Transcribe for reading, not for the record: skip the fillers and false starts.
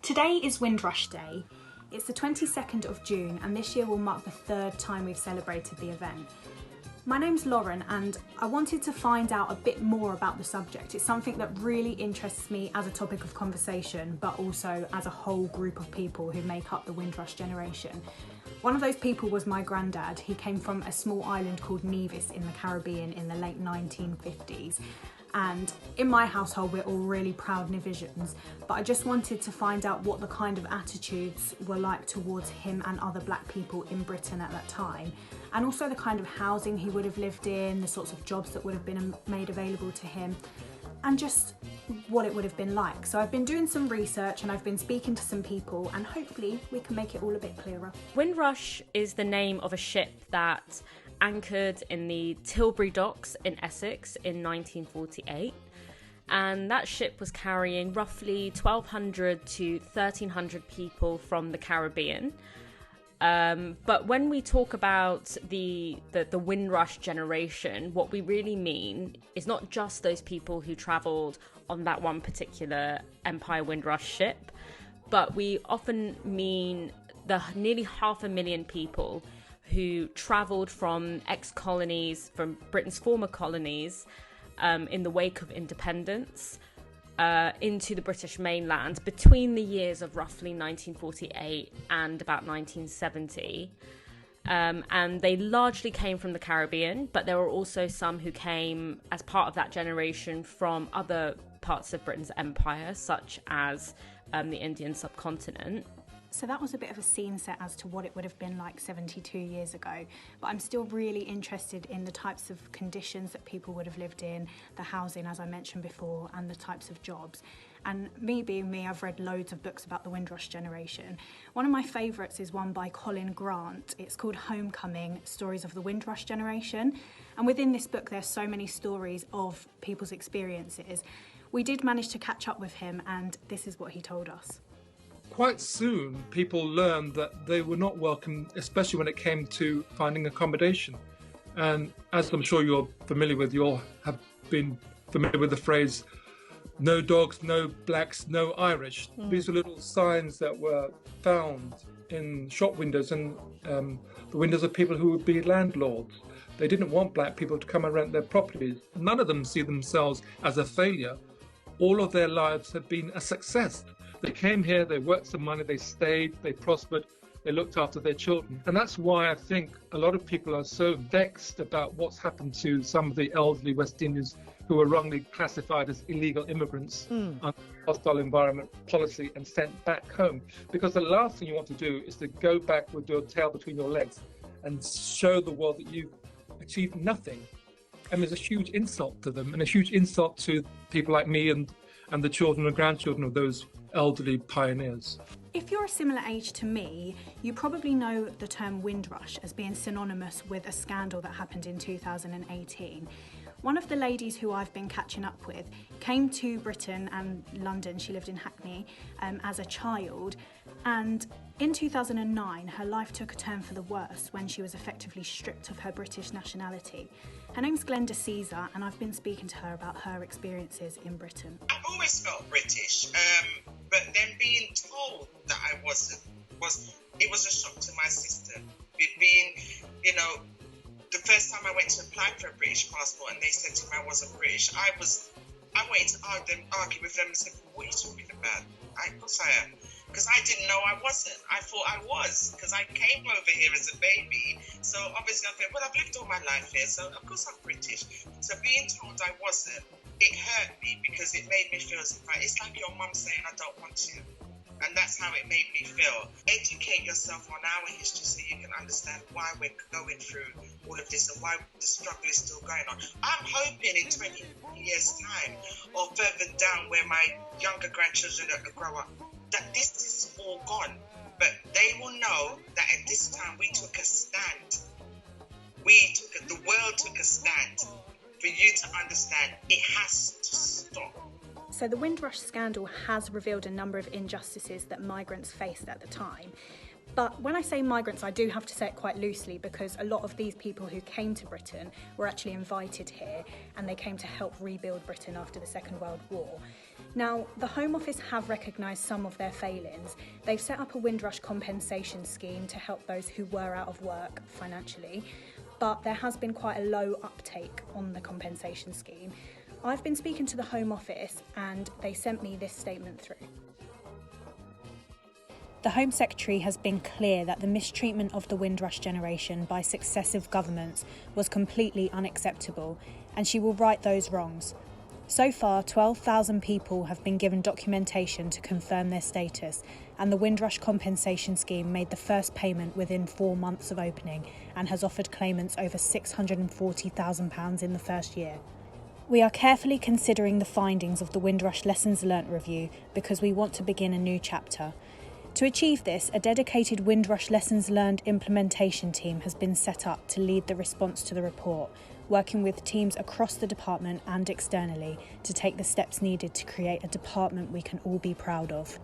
Today is Windrush Day. It's the 22nd of June and this year will mark the third time we've celebrated the event. My name's Lauren and I wanted to find out a bit more about the subject. It's something that really interests me as a topic of conversation, but also as a whole group of people who make up the Windrush generation. One of those people was my granddad. He came from a small island called Nevis in the Caribbean in the late 1950s. And in my household, we're all really proud Nevisians, but I just wanted to find out what the kind of attitudes were like towards him and other black people in Britain at that time, and also the kind of housing he would have lived in, the sorts of jobs that would have been made available to him, and just what it would have been like. So I've been doing some research and I've been speaking to some people, and hopefully we can make it all a bit clearer. Windrush is the name of a ship that anchored in the Tilbury docks in Essex in 1948, and that ship was carrying roughly 1,200 to 1,300 people from the Caribbean. But when we talk about the Windrush generation, what we really mean is not just those people who travelled on that one particular Empire Windrush ship, but we often mean the nearly 500,000 people who travelled from ex-colonies, from Britain's former colonies, in the wake of independence, into the British mainland between the years of roughly 1948 and about 1970. And they largely came from the Caribbean, but there were also some who came as part of that generation from other parts of Britain's empire, such as the Indian subcontinent. So that was a bit of a scene set as to what it would have been like 72 years ago, but I'm still really interested in the types of conditions that people would have lived in, the housing, as I mentioned before, and the types of jobs. And me being me, I've read loads of books about the Windrush generation. One of my favourites is one by Colin Grant. It's called Homecoming, Stories of the Windrush Generation. And within this book, there's so many stories of people's experiences. We did manage to catch up with him, and this is what he told us. Quite soon, people learned that they were not welcome, especially when it came to finding accommodation. And as I'm sure you're familiar with, you all have been familiar with the phrase, no dogs, no blacks, no Irish. These were little signs that were found in shop windows and the windows of people who would be landlords. They didn't want black people to come and rent their properties. None of them see themselves as a failure. All of their lives have been a success. They came here, they worked some money, they stayed, they prospered, they looked after their children. And that's why I think a lot of people are so vexed about what's happened to some of the elderly West Indians who were wrongly classified as illegal immigrants under hostile environment policy and sent back home. Because the last thing you want to do is to go back with your tail between your legs and show the world that you've achieved nothing. And there's a huge insult to them and a huge insult to people like me and the children and grandchildren of those elderly pioneers. If you're a similar age to me, you probably know the term Windrush as being synonymous with a scandal that happened in 2018. One of the ladies who I've been catching up with came to Britain and London, she lived in Hackney, as a child, and in 2009 her life took a turn for the worse when she was effectively stripped of her British nationality. Her name's Glenda Caesar and I've been speaking to her about her experiences in Britain. I've always felt British, but then being told that I wasn't, it was a shock to my system. Being, the first time I went to apply for a British passport and they said to me I wasn't British, I wanted to argue with them and said, what are you talking about? Of course I am. Because I didn't know I wasn't. I thought I was, because I came over here as a baby. So obviously I thought, well, I've lived all my life here, so of course I'm British. So being told I wasn't, it hurt me because it made me feel, it's like your mum saying I don't want you. And that's how it made me feel. Educate yourself on our history so you can understand why we're going through all of this and why the struggle is still going on. I'm hoping in 20 years' time or further down where my younger grandchildren grow up, that this is all gone. But they will know that at this time we took a stand. The world took a stand for you to understand it has to stop. So the Windrush scandal has revealed a number of injustices that migrants faced at the time. But when I say migrants, I do have to say it quite loosely, because a lot of these people who came to Britain were actually invited here, and they came to help rebuild Britain after the Second World War. Now, the Home Office have recognised some of their failings. They've set up a Windrush compensation scheme to help those who were out of work financially, but there has been quite a low uptake on the compensation scheme. I've been speaking to the Home Office and they sent me this statement through. The Home Secretary has been clear that the mistreatment of the Windrush generation by successive governments was completely unacceptable, and she will right those wrongs. So far, 12,000 people have been given documentation to confirm their status, and the Windrush compensation scheme made the first payment within 4 months of opening and has offered claimants over £640,000 in the first year. We are carefully considering the findings of the Windrush Lessons Learnt review because we want to begin a new chapter. To achieve this, a dedicated Windrush Lessons Learned implementation team has been set up to lead the response to the report, working with teams across the department and externally to take the steps needed to create a department we can all be proud of.